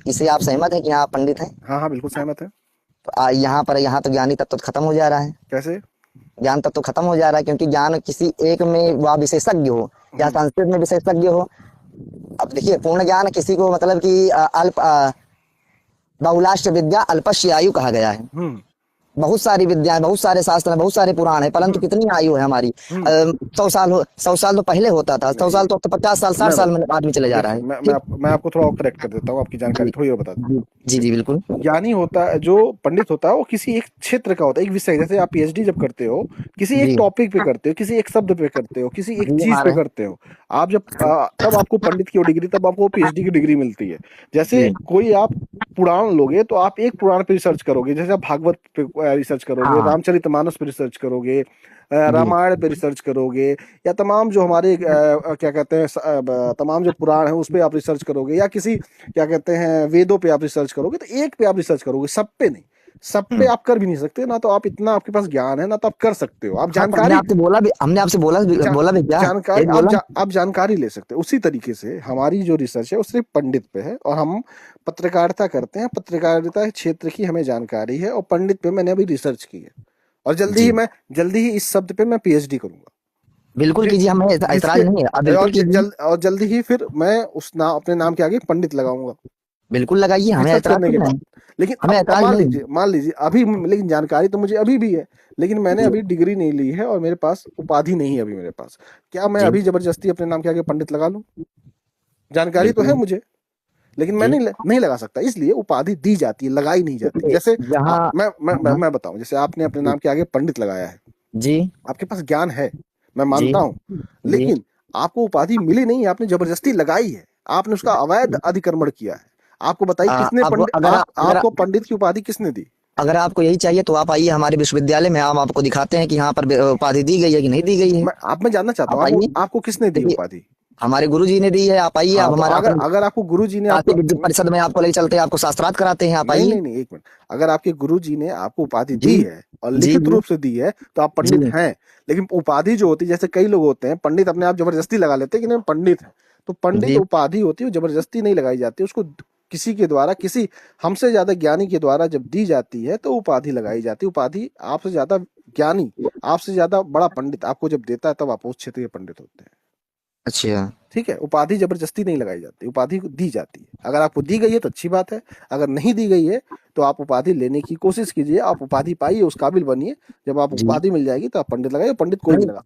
इसे आप सहमत हैं कि हाँ आप पंडित हैं? हाँ हाँ, बिल्कुल सहमत है। तो यहाँ तो ज्ञानी तत्व तो खत्म हो जा रहा है। कैसे? ज्ञान तत्व तो खत्म हो जा रहा है, क्योंकि ज्ञान किसी एक में वह विशेषज्ञ हो या हम्म संस्कृत में विशेषज्ञ हो। अब देखिए, पूर्ण ज्ञान किसी को मतलब कि बहुलाष्ट विद्या अल्पस्य आयु कहा गया है। हम्म बहुत सारी विद्याएं, बहुत सारे शास्त्र हैं, बहुत सारे पुराण है, परंतु हम्म कितनी आयु है हमारी? हम्म 100 साल तो पहले होता था, 100 साल नहीं, तो अब तो 50 साल, 60 साल में आदमी चले जा रहा देखिए है। ठीक। मैं आपको थोड़ा और करेक्ट कर देता हूँ, आपकी जानकारी जी थोड़ी और बता देता जी हूँ। जी जी बिल्कुल। ज्ञानी होता है, जो पंडित होता है, वो किसी एक क्षेत्र का होता है, एक विषय। जैसे आप पीएचडी जब करते हो, किसी एक जी टॉपिक पे करते हो, किसी एक शब्द पे करते हो, किसी एक जी चीज पे हमारे। करते हो। आप जब तब आपको पंडित की वो डिग्री, तब आपको पीएचडी की डिग्री मिलती है। जैसे जी कोई आप पुराण लोगे तो आप एक पुराण पे रिसर्च करोगे, जैसे आप भागवत पे रिसर्च करोगे, हाँ रामचरितमानस पे रिसर्च करोगे, जी रामायण पे रिसर्च करोगे, या तमाम जो हमारे क्या कहते हैं तमाम जो पुराण है उस पे आप रिसर्च करोगे, या किसी क्या कहते हैं वेदों पे आप रिसर्च करोगे। तो एक पे आप रिसर्च करोगे, सब पे नहीं। सब पे हम्म। आप कर भी नहीं सकते ना, तो आप इतना आपके पास ज्ञान है ना, तो आप कर सकते हो। आप हाँ तो हमने जानकारी आपसे बोला भी, जा, बोला भी क्या? जानकारी यही बोला। आप जानकारी ले सकते हो। उसी तरीके से हमारी जो रिसर्च है वो सिर्फ पंडित पे है, और हम पत्रकारिता करते हैं, पत्रकारिता क्षेत्र की हमें जानकारी है, और पंडित पे मैंने अभी रिसर्च की है। और जी जल्दी ही इस शब्द पे मैं पीएचडी करूंगा। बिल्कुल जि, कीजिए, हमें जिसके ऐतराज नहीं है, आप बिल्कुल कीजिए। और जल्दी ही फिर मैं उस नाम, अपने नाम के आगे पंडित लगाऊंगा बिल्कुल लगाइए, हमें रिसर्च ऐतराज करने के नहीं बाद। है। लेकिन हमें अब ऐतराज नहीं। मान लीजिए अभी, लेकिन जानकारी तो मुझे अभी भी है, लेकिन मैंने जी अभी डिग्री नहीं ली है, और मेरे पास उपाधि नहीं है अभी मेरे पास। क्या मैं जी अभी जबरदस्ती अपने नाम के आगे पंडित लगा लूं? जानकारी तो है बिल्कुल। मुझे, लेकिन मैं जी नहीं लगा सकता। इसलिए उपाधि दी जाती है, लगाई नहीं जाती। देखिए, जैसे जहाँ। हाँ मैं बताऊं, जैसे आपने अपने नाम के आगे पंडित लगाया है, जी आपके पास ज्ञान है, मैं जी मानता हूं, जी। लेकिन आपको उपाधि मिली नहीं, आपने जबरदस्ती लगाई है, आपने उसका अवैध अधिक्रमण किया है। आपको बताइए किसने अब पंडित, अगर आपको पंडित की उपाधि किसने दी? अगर आपको यही चाहिए तो आप आइए हमारे विश्वविद्यालय में, हम आपको दिखाते हैं कि यहाँ पर उपाधि दी गई है कि नहीं दी गई है। मैं जानना चाहता हूँ, आप आइए। आपको किसने दी देखिए, उपाधि? हमारे गुरु जी ने दी है, आप आइए, हाँ, आप तो हमारे अगर अपन अगर आपको गुरुजी ने काशी आपको, विद्युत परिषद में आपको ले चलते हैं, आपको शास्त्रार्थ कराते हैं, आप आइए। नहीं, एक मिनट। अगर आपके गुरुजी ने आपको उपाधि जी दी है और जी लिखित जी रूप से दी है, तो आप जी पंडित हैं। लेकिन उपाधि जो होती है, जैसे कई लोग होते हैं पंडित, अपने आप जबरदस्ती लगा लेते हैं कि नहीं हम पंडित हैं। तो पंडित जी। उपाधि होती है, वो जबरदस्ती नहीं लगाई जाती, उसको किसी के द्वारा, किसी हमसे ज्यादा ज्ञानी के द्वारा जब दी जाती है तो उपाधि लगाई जाती है। उपाधि आपसे ज्यादा ज्ञानी, आपसे ज्यादा बड़ा पंडित आपको जब देता है, तब आप उस क्षेत्र के पंडित होते हैं। अच्छा। ठीक है, उपाधि जबरदस्ती नहीं लगाई जाती, उपाधि दी जाती है। अगर आपको दी गई है तो अच्छी बात है, अगर नहीं दी गई है तो आप उपाधि लेने की कोशिश कीजिए, आप उपाधि पाइए, उस काबिल बनिए। जब आप जी उपाधि मिल जाएगी तो आप पंडित लगाइए, पंडित कोई भी नहीं, लगा।